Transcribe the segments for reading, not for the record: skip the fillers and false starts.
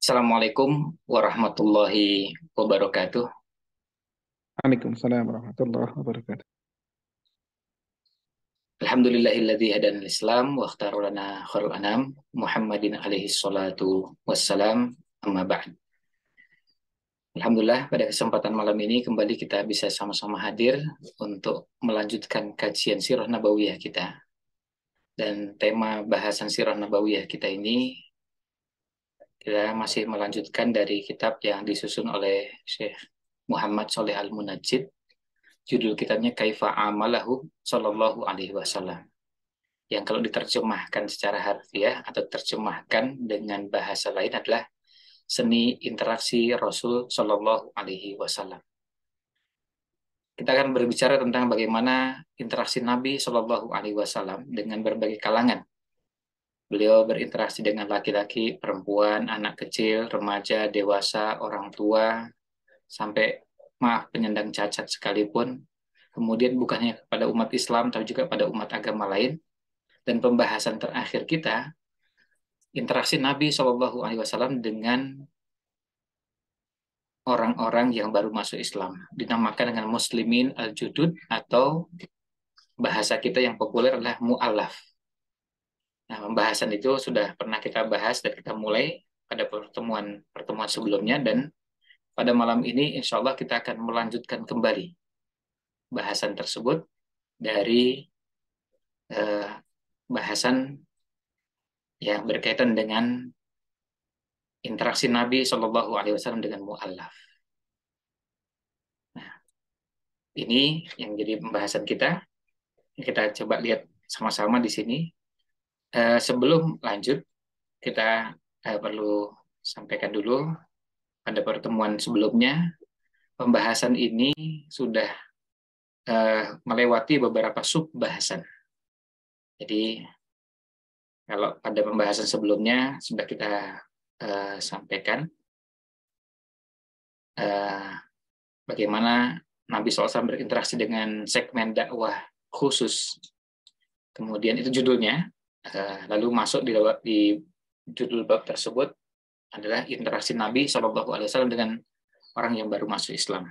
Assalamualaikum warahmatullahi wabarakatuh. Waalaikumsalam warahmatullahi wabarakatuh. Alhamdulillahilladzi hadana Islam wa ikhtara lana khairul anam Muhammadin alaihi salatu wassalam, amma ba'd. Alhamdulillah pada kesempatan malam ini kembali kita bisa sama-sama hadir untuk melanjutkan kajian sirah nabawiyah kita. Dan tema bahasan sirah nabawiyah kita ini kita masih melanjutkan dari kitab yang disusun oleh Syekh Muhammad Shalih Al-Munajjid. Judul kitabnya Kaifa Amalahu Sallallahu Alaihi Wasallam. Yang kalau diterjemahkan secara harfiah atau terjemahkan dengan bahasa lain adalah seni interaksi Rasul Sallallahu Alaihi Wasallam. Kita akan berbicara tentang bagaimana interaksi Nabi Sallallahu Alaihi Wasallam dengan berbagai kalangan. Beliau berinteraksi dengan laki-laki, perempuan, anak kecil, remaja, dewasa, orang tua, sampai penyandang cacat sekalipun. Kemudian bukan hanya kepada umat Islam, tapi juga pada umat agama lain. Dan pembahasan terakhir kita, interaksi Nabi Shallallahu Alaihi Wasallam dengan orang-orang yang baru masuk Islam, dinamakan dengan Muslimin al-Judud atau bahasa kita yang populer adalah mu'alaf. Nah, pembahasan itu sudah pernah kita bahas dan kita mulai pada pertemuan sebelumnya, dan pada malam ini insya Allah kita akan melanjutkan kembali bahasan tersebut dari bahasan yang berkaitan dengan interaksi Nabi Shallallahu Alaihi Wasallam dengan mu'alaf. Nah, ini yang jadi pembahasan kita. Kita coba lihat sama-sama di sini. Sebelum lanjut, kita perlu sampaikan dulu pada pertemuan sebelumnya, pembahasan ini sudah melewati beberapa sub bahasan. Jadi kalau pada pembahasan sebelumnya sudah kita sampaikan bagaimana Nabi SAW berinteraksi dengan segmen dakwah khusus. Kemudian itu judulnya. Lalu masuk di judul bab tersebut adalah interaksi Nabi SAW dengan orang yang baru masuk Islam.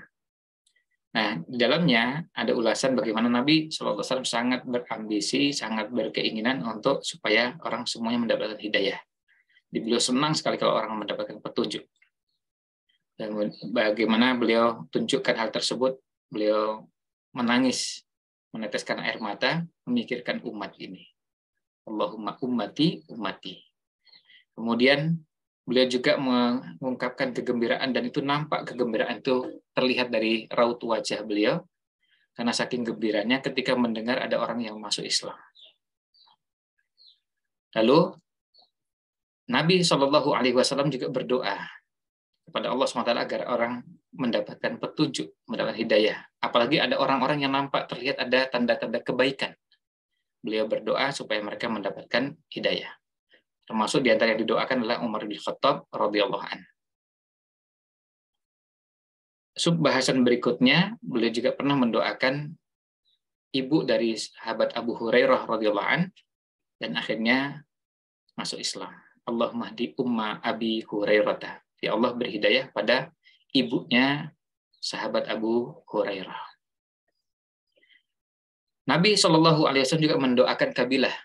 Nah, di dalamnya ada ulasan bagaimana Nabi SAW sangat berambisi, sangat berkeinginan untuk supaya orang semuanya mendapatkan hidayah. Beliau senang sekali kalau orang mendapatkan petunjuk. Dan bagaimana beliau tunjukkan hal tersebut, beliau menangis, meneteskan air mata, memikirkan umat ini. Allahumma ummati, ummati. Kemudian beliau juga mengungkapkan kegembiraan, dan itu nampak kegembiraan itu terlihat dari raut wajah beliau, karena saking gembiranya ketika mendengar ada orang yang masuk Islam. Lalu Nabi Shallallahu Alaihi Wasallam juga berdoa kepada Allah SWT agar orang mendapatkan petunjuk, mendapatkan hidayah. Apalagi ada orang-orang yang nampak terlihat ada tanda-tanda kebaikan. Beliau berdoa supaya mereka mendapatkan hidayah. Termasuk di antara yang didoakan adalah Umar bin Khattab radhiyallahu anhu. Subbahasan berikutnya, beliau juga pernah mendoakan ibu dari sahabat Abu Hurairah radhiyallahu anhu, dan akhirnya masuk Islam. Allahumma hdi umma Abi Hurairah. Ya Allah, berhidayah pada ibunya sahabat Abu Hurairah. Nabi Shallallahu Alaihi Wasallam juga mendoakan kabilah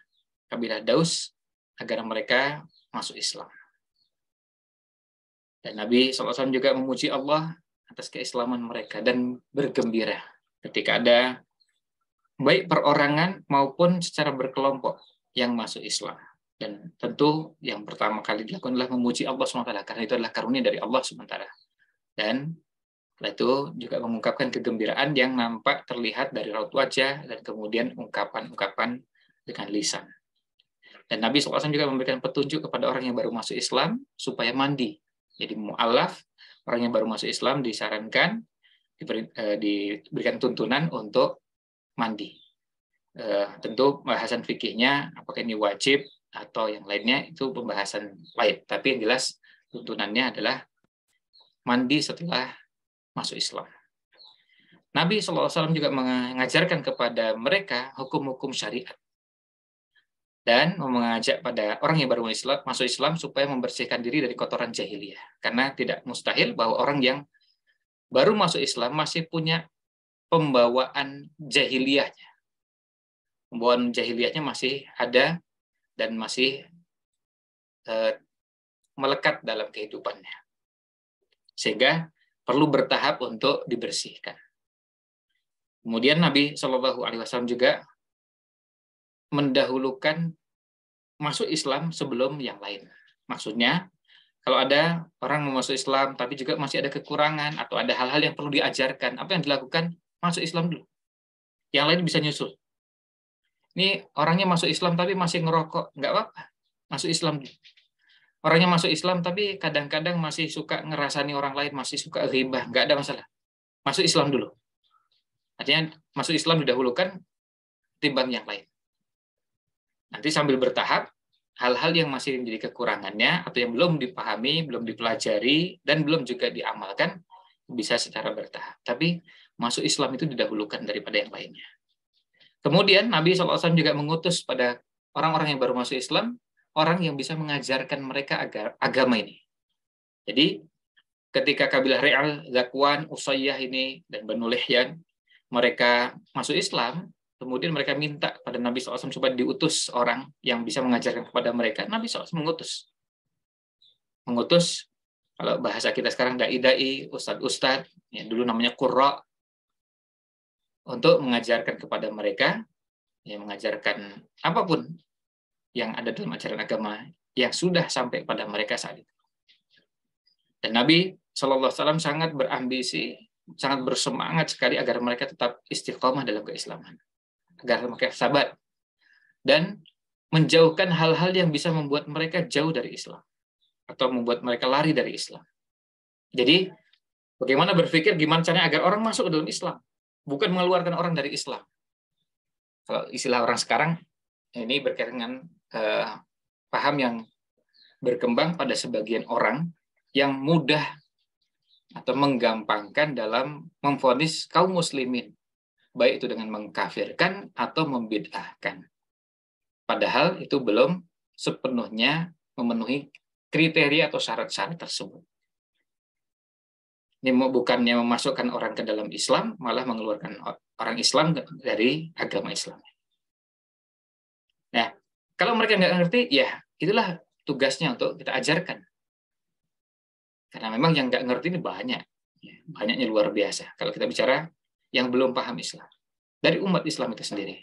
Daus agar mereka masuk Islam. Dan Nabi SAW juga memuji Allah atas keislaman mereka dan bergembira ketika ada baik perorangan maupun secara berkelompok yang masuk Islam. Dan tentu yang pertama kali dilakukan adalah memuji Allah SWT, karena itu adalah karunia dari Allah SWT. Dan setelah itu juga mengungkapkan kegembiraan yang nampak terlihat dari raut wajah dan kemudian ungkapan-ungkapan dengan lisan. Dan Nabi SAW juga memberikan petunjuk kepada orang yang baru masuk Islam supaya mandi. Jadi mu'alaf, orang yang baru masuk Islam disarankan, diberikan tuntunan untuk mandi. Tentu pembahasan fikihnya, apakah ini wajib atau yang lainnya, itu pembahasan lain. Tapi yang jelas tuntunannya adalah mandi setelah masuk Islam. Nabi SAW juga mengajarkan kepada mereka hukum-hukum syariat. dan mengajak pada orang yang baru masuk Islam supaya membersihkan diri dari kotoran jahiliyah. Karena tidak mustahil bahwa orang yang baru masuk Islam masih punya pembawaan jahiliyahnya. Pembawaan jahiliyahnya masih ada dan masih melekat dalam kehidupannya. Sehingga perlu bertahap untuk dibersihkan. Kemudian Nabi Shallallahu Alaihi Wasallam juga mendahulukan masuk Islam sebelum yang lain. Maksudnya, kalau ada orang mau masuk Islam tapi juga masih ada kekurangan atau ada hal-hal yang perlu diajarkan, apa yang dilakukan? Masuk Islam dulu. Yang lain bisa nyusul. Ini orangnya masuk Islam tapi masih ngerokok, nggak apa-apa. Masuk Islam dulu. Orangnya masuk Islam tapi kadang-kadang masih suka ngerasani orang lain, masih suka ghibah, nggak ada masalah. Masuk Islam dulu. Artinya masuk Islam didahulukan timbang yang lain. Nanti sambil bertahap, hal-hal yang masih menjadi kekurangannya atau yang belum dipahami, belum dipelajari, dan belum juga diamalkan, bisa secara bertahap. Tapi masuk Islam itu didahulukan daripada yang lainnya. Kemudian Nabi SAW juga mengutus pada orang-orang yang baru masuk Islam, orang yang bisa mengajarkan mereka agama ini. Jadi ketika kabilah Ri'al, Zakwan, Usayyah ini, dan Banu Lihyan, mereka masuk Islam, kemudian mereka minta pada Nabi SAW supaya diutus orang yang bisa mengajarkan kepada mereka. Nabi SAW mengutus. Mengutus, kalau bahasa kita sekarang, da'i-da'i, ustad-ustad, ya, dulu namanya qurra, untuk mengajarkan kepada mereka, ya, mengajarkan apapun yang ada dalam ajaran agama yang sudah sampai pada mereka saat itu. Dan Nabi SAW sangat berambisi, sangat bersemangat sekali agar mereka tetap istiqomah dalam keislaman, agar mereka sabar dan menjauhkan hal-hal yang bisa membuat mereka jauh dari Islam atau membuat mereka lari dari Islam. Jadi bagaimana berpikir gimana caranya agar orang masuk ke dalam Islam, bukan mengeluarkan orang dari Islam. Kalau istilah orang sekarang ini berkaitan dengan paham yang berkembang pada sebagian orang yang mudah atau menggampangkan dalam memvonis kaum muslimin, baik itu dengan mengkafirkan atau membid'ahkan. Padahal itu belum sepenuhnya memenuhi kriteria atau syarat-syarat tersebut. Ini bukannya memasukkan orang ke dalam Islam, malah mengeluarkan orang Islam dari agama Islam. Nah, kalau mereka nggak ngerti, ya itulah tugasnya untuk kita ajarkan. Karena memang yang nggak ngerti ini banyak. Banyaknya luar biasa. Kalau kita bicara yang belum paham Islam. Dari umat Islam itu sendiri.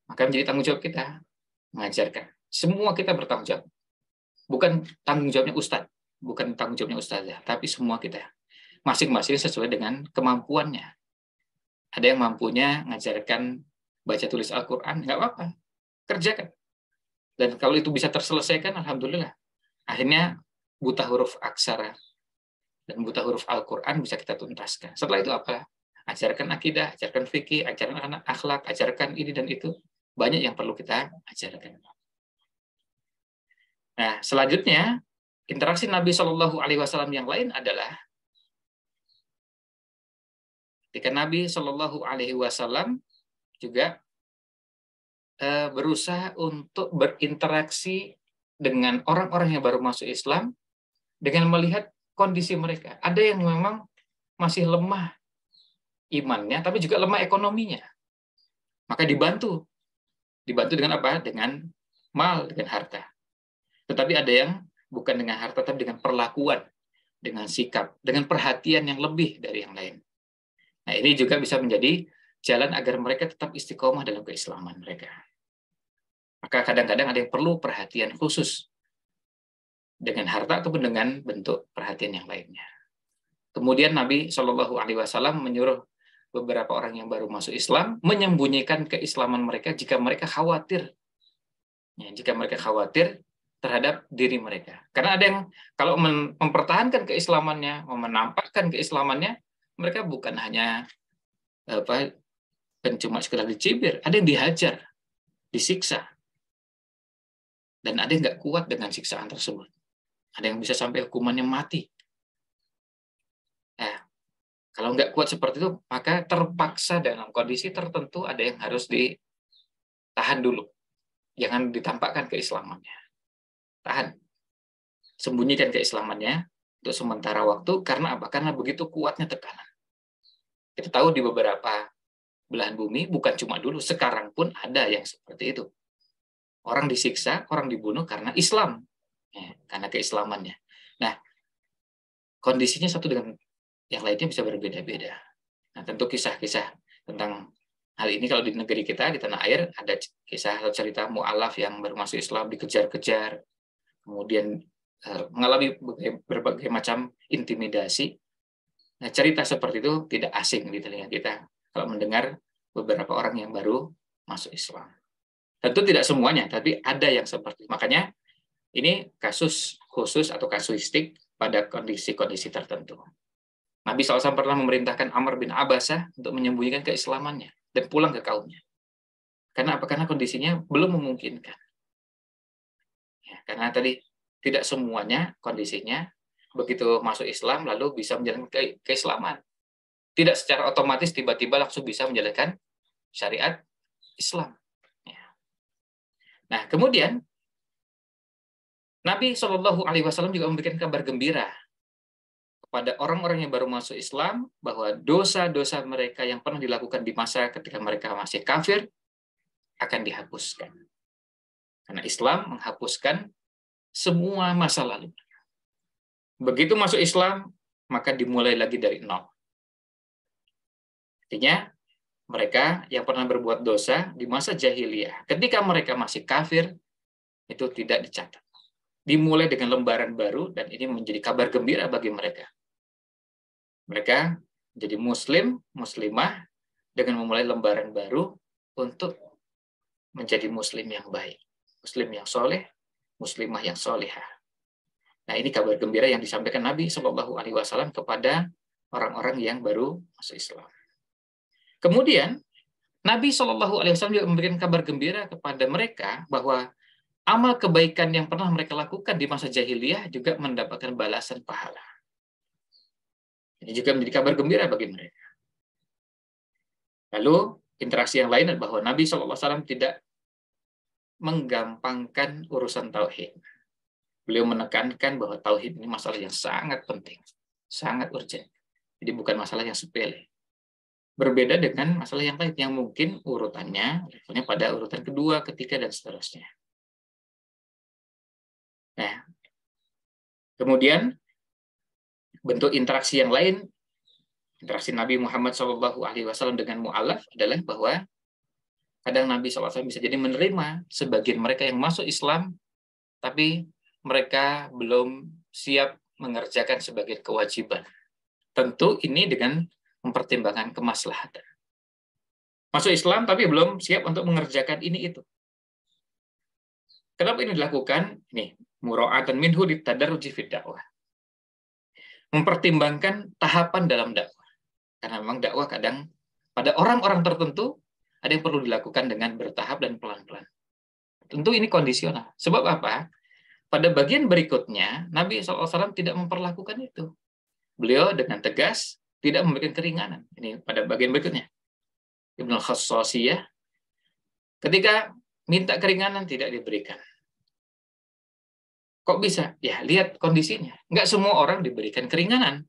Maka menjadi tanggung jawab kita mengajarkan. Semua kita bertanggung jawab. Bukan tanggung jawabnya ustadz. Bukan tanggung jawabnya ustazah. Tapi semua kita. Masing-masing sesuai dengan kemampuannya. Ada yang mampunya mengajarkan baca tulis Al-Quran. Nggak apa-apa. Kerjakan. Dan kalau itu bisa terselesaikan, alhamdulillah. Akhirnya buta huruf aksara dan buta huruf Al-Quran bisa kita tuntaskan. Setelah itu apa? Ajarkan akidah, ajarkan fikih, ajarkan anak akhlak, ajarkan ini dan itu. Banyak yang perlu kita ajarkan. Nah, selanjutnya, interaksi Nabi Shallallahu Alaihi Wasallam yang lain adalah ketika Nabi Shallallahu Alaihi Wasallam juga berusaha untuk berinteraksi dengan orang-orang yang baru masuk Islam dengan melihat kondisi mereka. Ada yang memang masih lemah imannya, tapi juga lemah ekonominya. Maka dibantu. Dibantu dengan apa? Dengan mal, dengan harta. Tetapi ada yang bukan dengan harta, tapi dengan perlakuan, dengan sikap, dengan perhatian yang lebih dari yang lain. Nah, ini juga bisa menjadi jalan agar mereka tetap istiqomah dalam keislaman mereka. Maka kadang-kadang ada yang perlu perhatian khusus dengan harta ataupun dengan bentuk perhatian yang lainnya. Kemudian Nabi Shallallahu Alaihi Wasallam menyuruh beberapa orang yang baru masuk Islam menyembunyikan keislaman mereka jika mereka khawatir. Ya, jika mereka khawatir terhadap diri mereka. Karena ada yang kalau mempertahankan keislamannya, menampakkan keislamannya, mereka bukan hanya cuma sekedar dicibir, ada yang dihajar, disiksa. Dan ada yang nggak kuat dengan siksaan tersebut. Ada yang bisa sampai hukumannya mati. Nah, kalau nggak kuat seperti itu, maka terpaksa dalam kondisi tertentu ada yang harus ditahan dulu. Jangan ditampakkan keislamannya. Tahan. Sembunyikan keislamannya untuk sementara waktu. Karena apa? Karena begitu kuatnya tekanan. Kita tahu di beberapa belahan bumi, bukan cuma dulu, sekarang pun ada yang seperti itu. Orang disiksa, orang dibunuh karena Islam. Ya, karena keislamannya. Nah, kondisinya satu dengan yang lainnya bisa berbeda-beda. Nah, tentu kisah-kisah tentang hal ini kalau di negeri kita, di tanah air, ada kisah atau cerita mu'alaf yang baru masuk Islam, dikejar-kejar, kemudian mengalami berbagai macam intimidasi. Nah, cerita seperti itu tidak asing di telinga kita kalau mendengar beberapa orang yang baru masuk Islam. Tentu tidak semuanya, tapi ada yang seperti itu. Makanya ini kasus khusus atau kasuistik pada kondisi-kondisi tertentu. Nabi SAW pernah memerintahkan Amr bin Abbasah untuk menyembunyikan keislamannya dan pulang ke kaumnya. Karena apa? Karena kondisinya belum memungkinkan. Ya, karena tadi tidak semuanya kondisinya begitu masuk Islam lalu bisa menjalankan keislaman. Tidak secara otomatis tiba-tiba langsung bisa menjalankan syariat Islam. Ya. Nah, kemudian Nabi SAW juga memberikan kabar gembira kepada orang-orang yang baru masuk Islam bahwa dosa-dosa mereka yang pernah dilakukan di masa ketika mereka masih kafir akan dihapuskan. Karena Islam menghapuskan semua masa lalu. Begitu masuk Islam, maka dimulai lagi dari nol. Artinya, mereka yang pernah berbuat dosa di masa jahiliyah, ketika mereka masih kafir, itu tidak dicatat. Dimulai dengan lembaran baru, dan ini menjadi kabar gembira bagi mereka. Mereka jadi muslim, muslimah, dengan memulai lembaran baru untuk menjadi muslim yang baik. Muslim yang soleh, muslimah yang solehah. Nah, ini kabar gembira yang disampaikan Nabi SAW kepada orang-orang yang baru masuk Islam. Kemudian, Nabi SAW juga memberikan kabar gembira kepada mereka bahwa amal kebaikan yang pernah mereka lakukan di masa jahiliyah juga mendapatkan balasan pahala. Ini juga menjadi kabar gembira bagi mereka. Lalu, interaksi yang lain bahwa Nabi SAW tidak menggampangkan urusan tauhid. Beliau menekankan bahwa tauhid ini masalah yang sangat penting, sangat urgent. Jadi bukan masalah yang sepele. Berbeda dengan masalah yang lain yang mungkin urutannya levelnya pada urutan kedua, ketiga, dan seterusnya. Nah, kemudian bentuk interaksi yang lain, interaksi Nabi Muhammad SAW dengan mu'alaf adalah bahwa kadang Nabi SAW bisa jadi menerima sebagian mereka yang masuk Islam, tapi mereka belum siap mengerjakan sebagai kewajiban. Tentu ini dengan mempertimbangkan kemaslahatan. Masuk Islam tapi belum siap untuk mengerjakan ini itu. Kenapa ini dilakukan? Ini mura'atan minhu litadarruji fid dakwah. Mempertimbangkan tahapan dalam dakwah. Karena memang dakwah kadang pada orang-orang tertentu ada yang perlu dilakukan dengan bertahap dan pelan-pelan. Tentu ini kondisional. Sebab apa? Pada bagian berikutnya, Nabi SAW tidak memperlakukan itu. Beliau dengan tegas tidak memberikan keringanan. Ini pada bagian berikutnya. Ibnu Khassasiyah, ketika minta keringanan tidak diberikan. Kok bisa? Ya, lihat kondisinya. Nggak semua orang diberikan keringanan.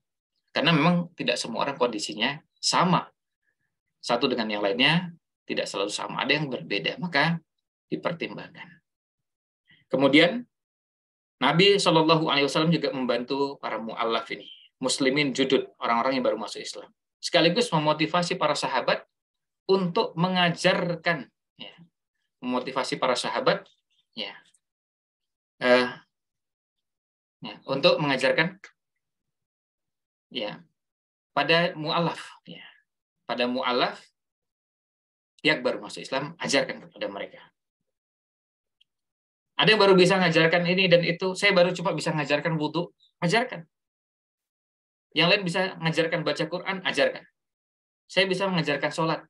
Karena memang tidak semua orang kondisinya sama. Satu dengan yang lainnya tidak selalu sama. Ada yang berbeda. Maka dipertimbangkan. Kemudian, Nabi SAW juga membantu para mu'allaf ini. Muslimin judud, orang-orang yang baru masuk Islam. Sekaligus memotivasi para sahabat untuk mengajarkan, ya, memotivasi para sahabat, ya, untuk mengajarkan, ya, pada mu'alaf, ya, pada mu'alaf yang baru masuk Islam, ajarkan kepada mereka. Ada yang baru bisa mengajarkan ini dan itu, saya baru cuma bisa mengajarkan wudu, ajarkan. Yang lain bisa mengajarkan baca Quran, ajarkan. Saya bisa mengajarkan sholat.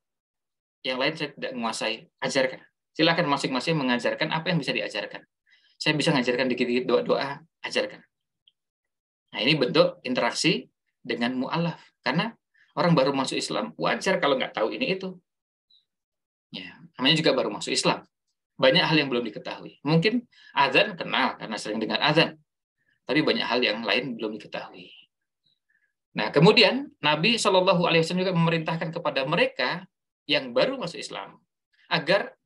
Yang lain saya tidak menguasai, ajarkan. Silakan masing-masing mengajarkan apa yang bisa diajarkan. Saya bisa mengajarkan dikit-dikit doa-doa, ajarkan. Nah, ini bentuk interaksi dengan mu'alaf. Karena orang baru masuk Islam, wajar kalau nggak tahu ini itu. Ya, namanya juga baru masuk Islam. Banyak hal yang belum diketahui. Mungkin azan kenal karena sering dengar azan, tapi banyak hal yang lain belum diketahui. Nah, kemudian Nabi Shallallahu Alaihi Wasallam juga memerintahkan kepada mereka yang baru masuk Islam agar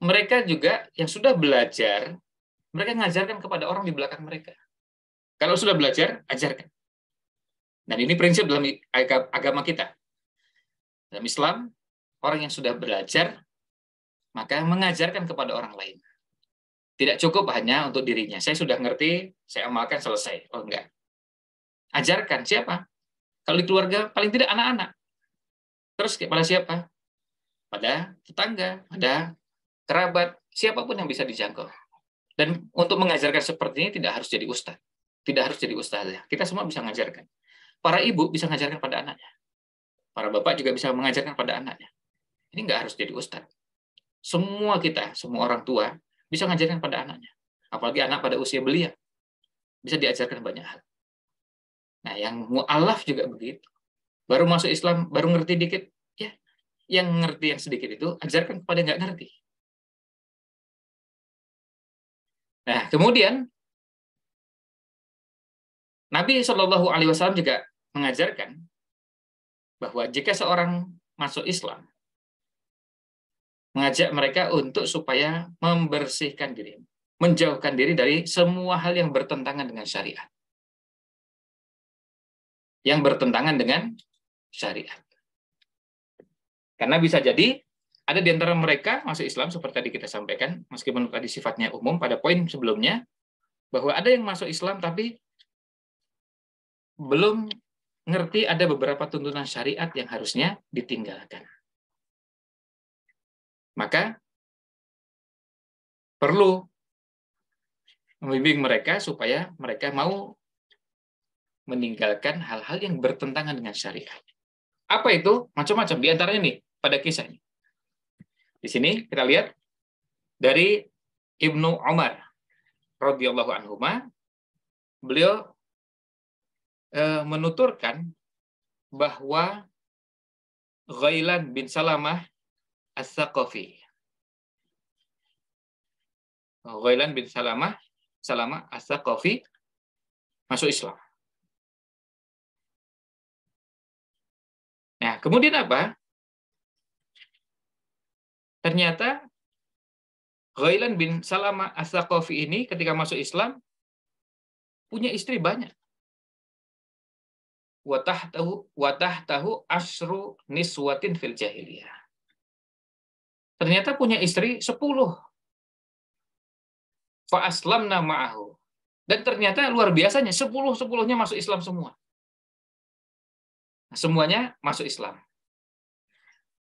mereka juga yang sudah belajar, mereka mengajarkan kepada orang di belakang mereka. Kalau sudah belajar, ajarkan. Dan ini prinsip dalam agama kita. Dalam Islam, orang yang sudah belajar, maka mengajarkan kepada orang lain. Tidak cukup hanya untuk dirinya. Saya sudah ngerti, saya amalkan, selesai. Oh, enggak. Ajarkan. Siapa? Kalau di keluarga, paling tidak anak-anak. Terus kepada siapa? Pada tetangga, pada kerabat, siapapun yang bisa dijangkau. Dan untuk mengajarkan seperti ini tidak harus jadi ustaz. Tidak harus jadi ustazah. Kita semua bisa mengajarkan. Para ibu bisa mengajarkan pada anaknya. Para bapak juga bisa mengajarkan pada anaknya. Ini nggak harus jadi ustaz. Semua kita, semua orang tua, bisa mengajarkan pada anaknya. Apalagi anak pada usia belia. Bisa diajarkan banyak hal. Nah, yang mu'alaf juga begitu. Baru masuk Islam, baru ngerti dikit, ya, yang ngerti yang sedikit itu, ajarkan kepada yang nggak ngerti. Nah, kemudian, Nabi Shallallahu Alaihi Wasallam juga mengajarkan bahwa jika seorang masuk Islam, mengajak mereka untuk supaya membersihkan diri, menjauhkan diri dari semua hal yang bertentangan dengan syariat. Yang bertentangan dengan syariat. Karena bisa jadi ada di antara mereka masuk Islam seperti tadi kita sampaikan, meskipun tadi sifatnya umum pada poin sebelumnya, bahwa ada yang masuk Islam tapi belum ngerti ada beberapa tuntunan syariat yang harusnya ditinggalkan. Maka perlu membimbing mereka supaya mereka mau meninggalkan hal-hal yang bertentangan dengan syariat. Apa itu? Macam-macam. Di antaranya nih, pada kisah ini. Di sini kita lihat dari Ibnu Umar radhiyallahu anhuma, beliau menuturkan bahwa Ghailan bin Salamah As-Saqafi. Ghailan bin Salamah As-Saqafi masuk Islam. Nah, kemudian apa? Ternyata Ghailan bin Salamah As-Saqafi ini ketika masuk Islam punya istri banyak. Watahtahu asru niswatin fil jahiliyah. Ternyata punya istri 10. Fa aslamna ma'ahu. Dan ternyata luar biasanya 10-10-nya masuk Islam semua. Semuanya masuk Islam.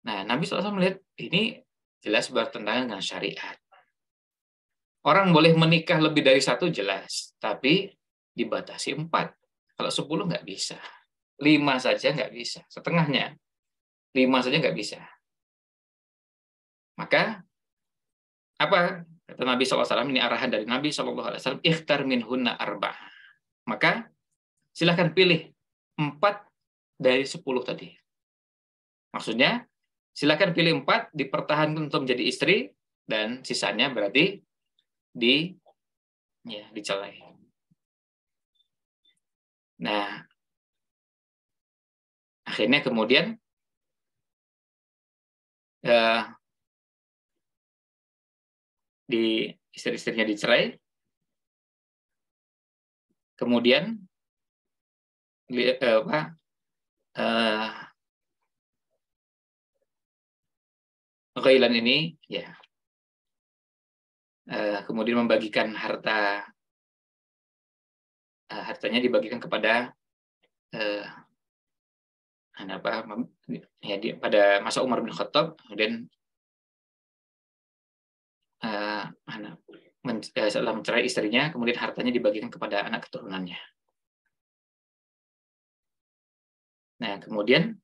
Nah, Nabi SAW melihat ini jelas bertentangan dengan syariat. Orang boleh menikah lebih dari 1 jelas, tapi dibatasi 4. Kalau 10 nggak bisa. 5 saja nggak bisa. Setengahnya. 5 saja nggak bisa. Maka, apa? Kata Nabi SAW, ini arahan dari Nabi SAW, ikhtar minhunna arba'ah. Maka, silahkan pilih 4 dari 10 tadi. Maksudnya, silakan pilih 4, dipertahankan untuk menjadi istri, dan sisanya berarti dicelai. Nah, akhirnya kemudian di istri-istrinya dicerai, kemudian Ghailan ini ya kemudian membagikan hartanya dibagikan kepada pada masa Umar bin Khattab, kemudian setelah mencerai istrinya, kemudian hartanya dibagikan kepada anak keturunannya. Nah, kemudian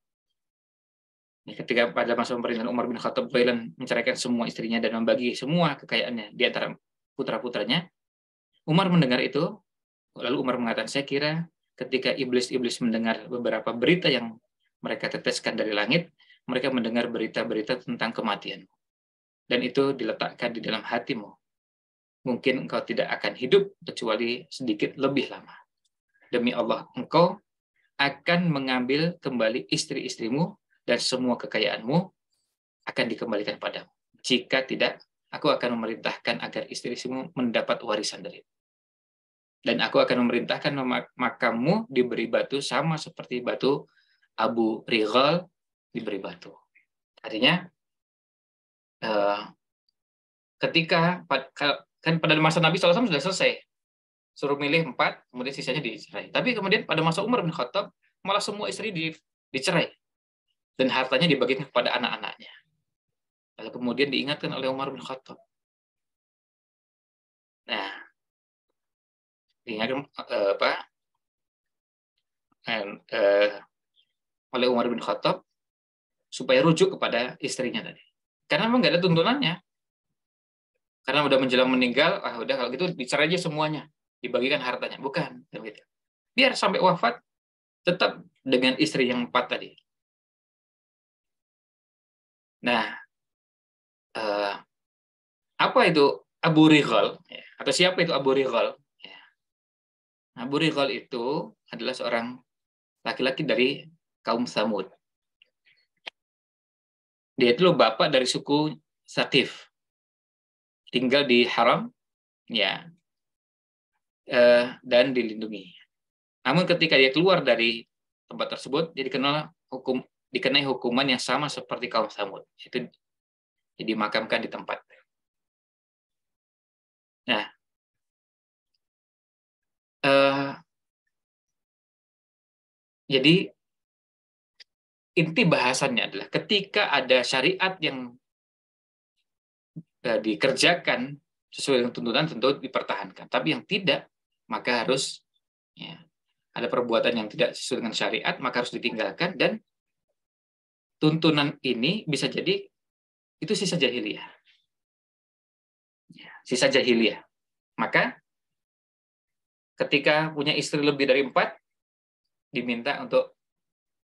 ketika pada masa pemerintahan Umar bin Khattab, Ghailan menceraikan semua istrinya dan membagi semua kekayaannya di antara putra-putranya. Umar mendengar itu, lalu Umar mengatakan, saya kira ketika iblis-iblis mendengar beberapa berita yang mereka teteskan dari langit, mereka mendengar berita-berita tentang kematian. dan itu diletakkan di dalam hatimu, mungkin engkau tidak akan hidup kecuali sedikit lebih lama. Demi Allah, engkau akan mengambil kembali istri-istrimu dan semua kekayaanmu akan dikembalikan padamu. Jika tidak, aku akan memerintahkan agar istri-istrimu mendapat warisan dari itu. Dan aku akan memerintahkan makammu diberi batu sama seperti batu Abu Righal diberi batu. Artinya, ketika kan pada masa Nabi SAW sudah selesai, suruh milih 4, kemudian sisanya dicerai. Tapi kemudian pada masa Umar bin Khattab, malah semua istri dicerai. Dan hartanya dibagikan kepada anak-anaknya. Lalu kemudian diingatkan oleh Umar bin Khattab. Nah, diingatkan oleh Umar bin Khattab supaya rujuk kepada istrinya tadi. Karena memang nggak ada tuntunannya. Karena udah menjelang meninggal, udah kalau gitu dicerai aja semuanya, dibagikan hartanya. Bukan, gitu. Biar sampai wafat tetap dengan istri yang 4 tadi. Nah, apa itu Abu Righal? Atau siapa itu Abu Righal? Abu Righal itu adalah seorang laki-laki dari kaum Tsamud. Dia itu bapak dari suku Saqif. Tinggal di Haram, ya, dan dilindungi. Namun ketika dia keluar dari tempat tersebut, dia dikenai hukuman yang sama seperti kaum Tsamud. Itu dimakamkan di tempat. Nah, jadi inti bahasannya adalah ketika ada syariat yang dikerjakan sesuai dengan tuntunan tentu dipertahankan. Tapi yang tidak, maka harus ada perbuatan yang tidak sesuai dengan syariat, maka harus ditinggalkan. Dan tuntunan ini bisa jadi itu sisa jahiliyah. Sisa jahiliyah. Maka ketika punya istri lebih dari 4, diminta untuk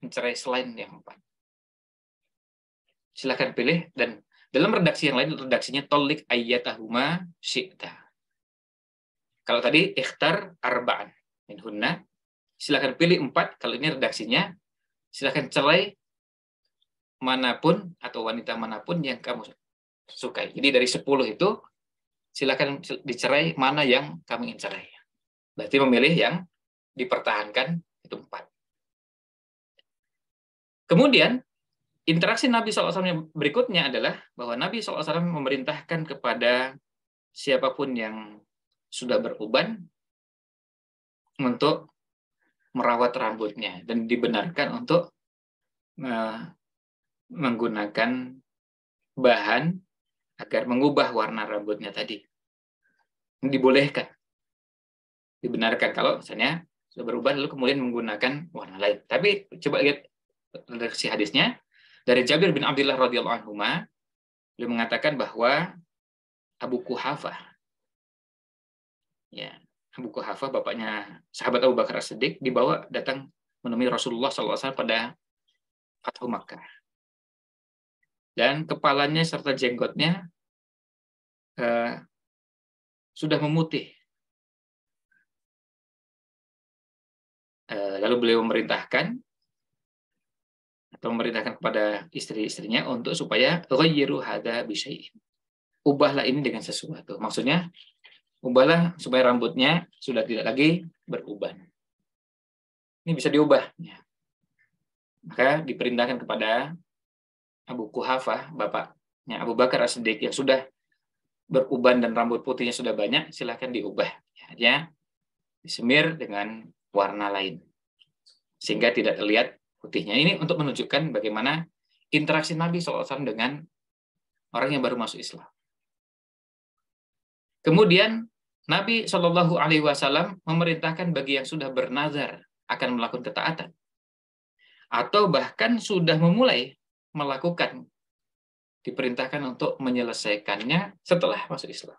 mencerai selain yang 4. Silahkan pilih, dan dalam redaksi yang lain, redaksinya tolik ayyatahuma syi'ta. Kalau tadi ikhtar arba'an minhunna, silahkan pilih 4. Kalau ini redaksinya, silahkan cerai manapun atau wanita manapun yang kamu sukai. Jadi dari 10 itu, silahkan dicerai mana yang kamu ingin cerai. Berarti memilih yang dipertahankan itu 4. Kemudian, interaksi Nabi SAW yang berikutnya adalah bahwa Nabi SAW memerintahkan kepada siapapun yang sudah beruban untuk merawat rambutnya dan dibenarkan untuk menggunakan bahan agar mengubah warna rambutnya tadi. Dibolehkan. Dibenarkan kalau misalnya sudah beruban lalu kemudian menggunakan warna lain. Tapi coba lihat redaksi hadisnya. Dari Jabir bin Abdullah radhiyallahu anhu, beliau mengatakan bahwa Abu Quhafah, ya, Abu Quhafah bapaknya sahabat Abu Bakar As-Siddiq, dibawa datang menemui Rasulullah SAW pada Fathu Makkah. Dan kepalanya serta jenggotnya sudah memutih. Lalu beliau memerintahkan kepada istri-istrinya untuk supaya ghayyiru hadza bisyai'in. Ubahlah ini dengan sesuatu. Maksudnya, ubahlah supaya rambutnya sudah tidak lagi beruban. Ini bisa diubah. Maka diperintahkan kepada Abu Quhafah, bapaknya Abu Bakar As-Siddiq, yang sudah beruban dan rambut putihnya sudah banyak, silahkan diubah. Ya, disemir dengan warna lain. Sehingga tidak terlihat putihnya. Ini untuk menunjukkan bagaimana interaksi Nabi SAW dengan orang yang baru masuk Islam. Kemudian Nabi SAW memerintahkan bagi yang sudah bernazar akan melakukan ketaatan, atau bahkan sudah memulai melakukan, diperintahkan untuk menyelesaikannya setelah masuk Islam.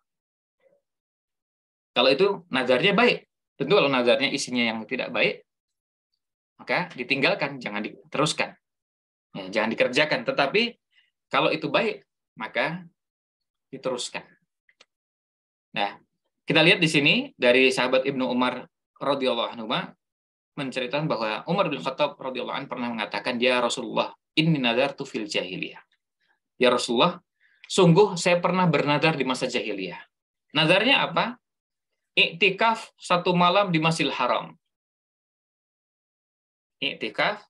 Kalau itu nazarnya baik, tentu kalau nazarnya isinya yang tidak baik, maka ditinggalkan, jangan diteruskan, jangan dikerjakan. Tetapi kalau itu baik, maka diteruskan. Nah, kita lihat di sini dari sahabat Ibnu Umar radhiyallahu anhu menceritakan bahwa Umar bin Khattab radhiyallahu anhu pernah mengatakan, "Ya Rasulullah, inni nadartu fil jahiliyah." Ya Rasulullah, sungguh saya pernah bernadar di masa jahiliyah. Nadarnya apa? Iktikaf 1 malam di Masjidil Haram. Iktikaf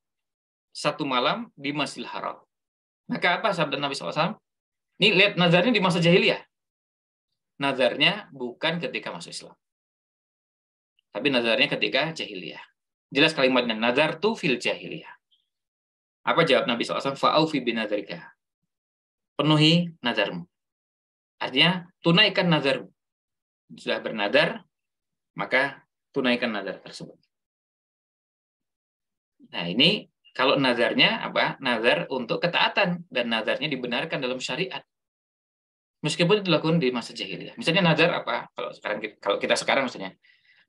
1 malam di Masjidil Haram. Maka apa sabda Nabi SAW? Ini lihat nazarnya di masa jahiliyah. Nazarnya bukan ketika masuk Islam, tapi nazarnya ketika jahiliyah. Jelas kalimatnya, nazar tu fil jahiliyah. Apa jawab Nabi SAW? Fa'aufi binazarika. Penuhi nazarmu. Artinya, tunaikan nazarmu. Sudah bernazar, maka tunaikan nazar tersebut. Nah, ini kalau nazarnya apa? Nazar untuk ketaatan, dan nazarnya dibenarkan dalam syariat. Meskipun dilakukan di masa jahiliyah. Misalnya nazar apa? Kalau kita sekarang misalnya,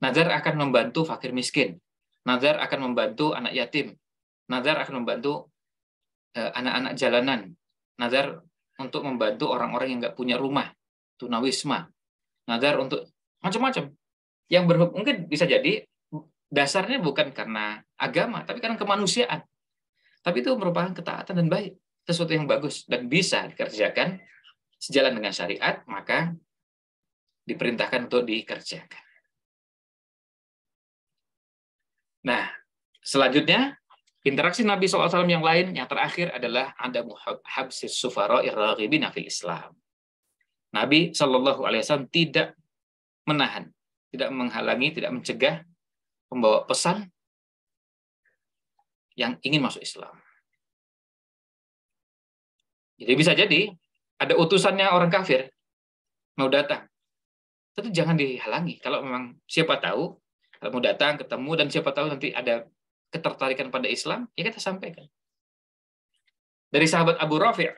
nazar akan membantu fakir miskin. Nazar akan membantu anak yatim. Nazar akan membantu anak-anak jalanan. Nazar untuk membantu orang-orang yang nggak punya rumah. Tunawisma. Nazar untuk macam-macam. Yang mungkin bisa jadi dasarnya bukan karena agama, tapi karena kemanusiaan. Tapi itu merupakan ketaatan dan baik. Sesuatu yang bagus dan bisa dikerjakan sejalan dengan syariat, maka diperintahkan untuk dikerjakan. Nah, selanjutnya, interaksi Nabi SAW yang lain, yang terakhir adalah ada habsis sufara irraghibina fil Islam. Nabi SAW tidak menahan, tidak menghalangi, tidak mencegah pembawa pesan yang ingin masuk Islam. Jadi bisa jadi ada utusannya orang kafir mau datang, itu jangan dihalangi. Kalau memang siapa tahu kalau mau datang ketemu dan siapa tahu nanti ada ketertarikan pada Islam, ya kita sampaikan. Dari sahabat Abu Rafi',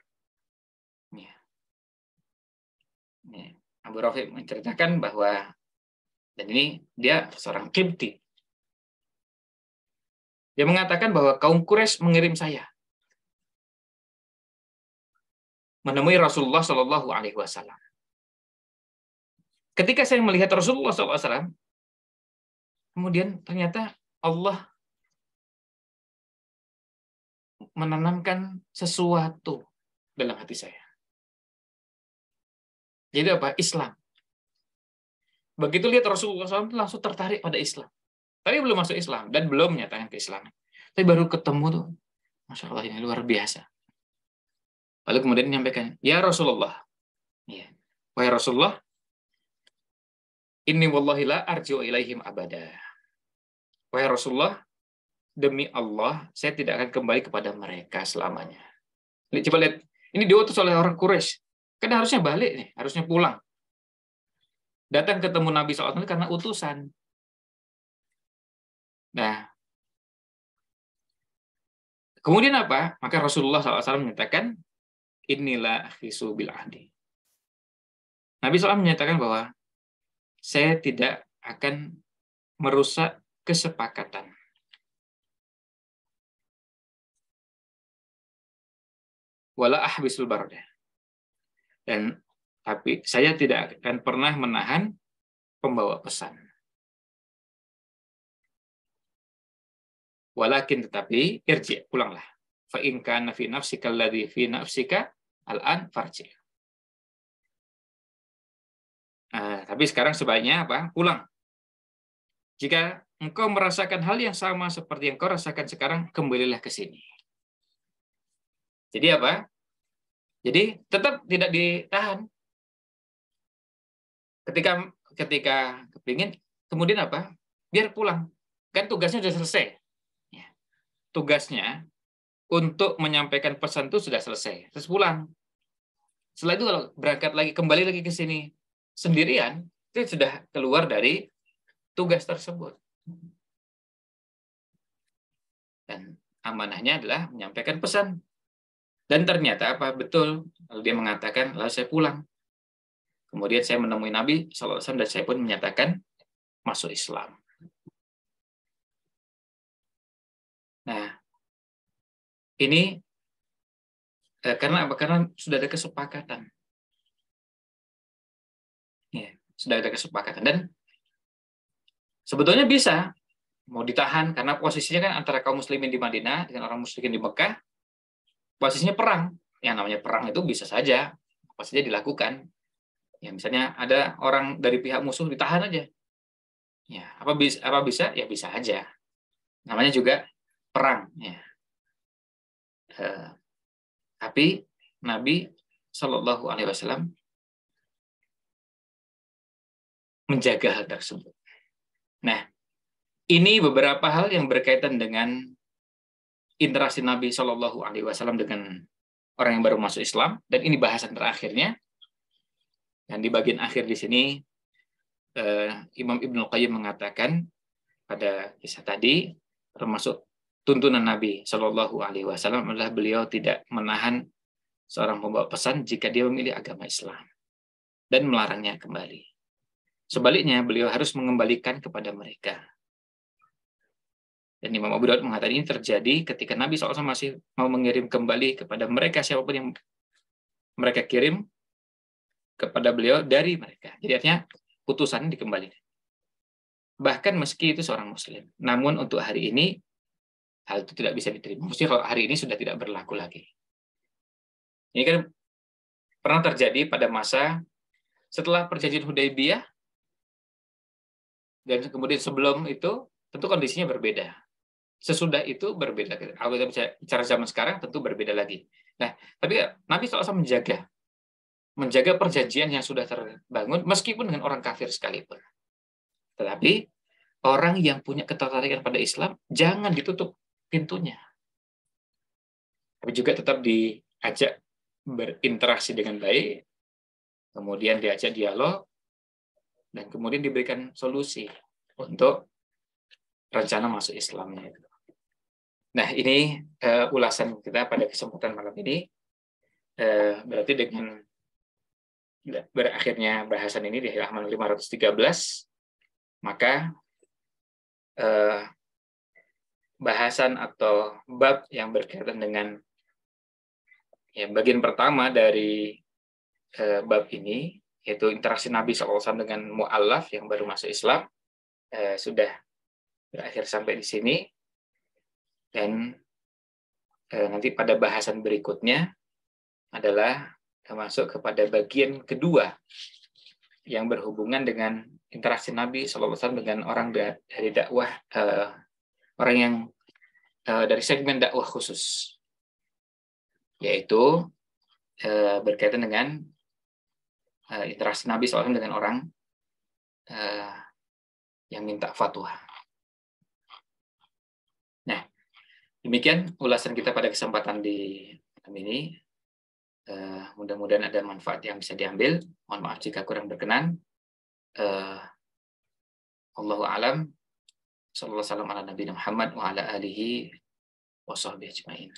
Abu Rafi' menceritakan bahwa, dan ini dia seorang Qibti, dia mengatakan bahwa kaum Quraisy mengirim saya menemui Rasulullah Shallallahu Alaihi Wasallam. Ketika saya melihat Rasulullah SAW, kemudian ternyata Allah menanamkan sesuatu dalam hati saya. Jadi apa? Islam. Begitu lihat Rasulullah SAW langsung tertarik pada Islam. Tapi belum masuk Islam dan belum menyatakan keislaman. Tapi baru ketemu tuh, Masya Allah, ini luar biasa. Lalu kemudian menyampaikan, ya Rasulullah, ya, wahai Rasulullah, inni wallahi la arji'u ilaihim abada. Wahai Rasulullah, demi Allah, saya tidak akan kembali kepada mereka selamanya. Coba lihat, ini diutus oleh orang Quraisy. Kan harusnya balik nih, harusnya pulang. Datang ketemu Nabi SAW karena utusan. Nah, kemudian apa? Maka Rasulullah SAW menyatakan, inilah khisu bil ahdi. Nabi SAW menyatakan bahwa saya tidak akan merusak kesepakatan. Wala ahbisul bardah. Dan tapi saya tidak akan pernah menahan pembawa pesan. Walakin tetapi irji, pulanglah. Fa in kana fi nafsika alladhi fi nafsika al-an farji. Tapi sekarang sebaiknya apa? Pulang. Jika engkau merasakan hal yang sama seperti yang kau rasakan sekarang, kembalilah ke sini. Jadi apa? Jadi tetap tidak ditahan. Ketika kepingin, kemudian apa? Biar pulang. Kan tugasnya sudah selesai. Tugasnya untuk menyampaikan pesan itu sudah selesai. Terus pulang. Setelah itu kalau berangkat lagi, kembali lagi ke sini sendirian, itu sudah keluar dari tugas tersebut. Dan amanahnya adalah menyampaikan pesan. Dan ternyata apa? Betul. Lalu dia mengatakan, lalu saya pulang. Kemudian saya menemui Nabi SAW dan saya pun menyatakan masuk Islam. Nah, ini karena apa? Karena sudah ada kesepakatan. sudah ada kesepakatan. Dan sebetulnya bisa mau ditahan karena posisinya kan antara kaum muslimin di Madinah dengan orang musyrikin di Mekah, posisinya perang. Yang namanya perang itu bisa saja apa saja dilakukan. Ya misalnya ada orang dari pihak musuh ditahan aja. Ya, apa bisa? Ya bisa aja. Namanya juga perang, ya. Tapi Nabi Shallallahu Alaihi Wasallam menjaga hal tersebut. Nah, ini beberapa hal yang berkaitan dengan interaksi Nabi Shallallahu Alaihi Wasallam dengan orang yang baru masuk Islam, dan ini bahasan terakhirnya. Dan di bagian akhir di sini Imam Ibnul Qayyim mengatakan pada kisah tadi, termasuk tuntunan Nabi Shallallahu Alaihi Wasallam adalah beliau tidak menahan seorang pembawa pesan jika dia memilih agama Islam dan melarangnya kembali. Sebaliknya, beliau harus mengembalikan kepada mereka. Dan Imam Abu Daud mengatakan ini terjadi ketika Nabi SAW masih mau mengirim kembali kepada mereka siapapun yang mereka kirim kepada beliau dari mereka. Jadi artinya putusannya dikembalikan. Bahkan meski itu seorang Muslim. Namun untuk hari ini hal itu tidak bisa diterima. Maksudnya kalau hari ini sudah tidak berlaku lagi. Ini kan pernah terjadi pada masa setelah perjanjian Hudaybiyah, dan kemudian sebelum itu tentu kondisinya berbeda. Sesudah itu berbeda. Kalau kita bicara zaman sekarang tentu berbeda lagi. Nah, tapi Nabi SAW menjaga perjanjian yang sudah terbangun meskipun dengan orang kafir sekalipun. Tetapi orang yang punya ketertarikan pada Islam jangan ditutup pintunya. Tapi juga tetap diajak berinteraksi dengan baik, kemudian diajak dialog, dan kemudian diberikan solusi untuk rencana masuk Islamnya. Nah, ini ulasan kita pada kesempatan malam ini. Berarti dengan berakhirnya bahasan ini di halaman 513, maka bahasan atau bab yang berkaitan dengan bagian pertama dari bab ini, yaitu interaksi Nabi SAW dengan mu'allaf yang baru masuk Islam, sudah berakhir sampai di sini. Dan nanti pada bahasan berikutnya adalah masuk kepada bagian kedua yang berhubungan dengan interaksi Nabi SAW dengan orang dari dakwah, orang yang dari segmen dakwah khusus, yaitu berkaitan dengan interaksi Nabi SAW dengan orang yang minta fatwa. Nah, demikian ulasan kita pada kesempatan di malam ini. Mudah-mudahan ada manfaat yang bisa diambil. Mohon maaf jika kurang berkenan. Allahu a'lam. Sallallahu alaihi wasallam ala nabiyina Muhammad wa ala alihi wa sahbihi ajmain.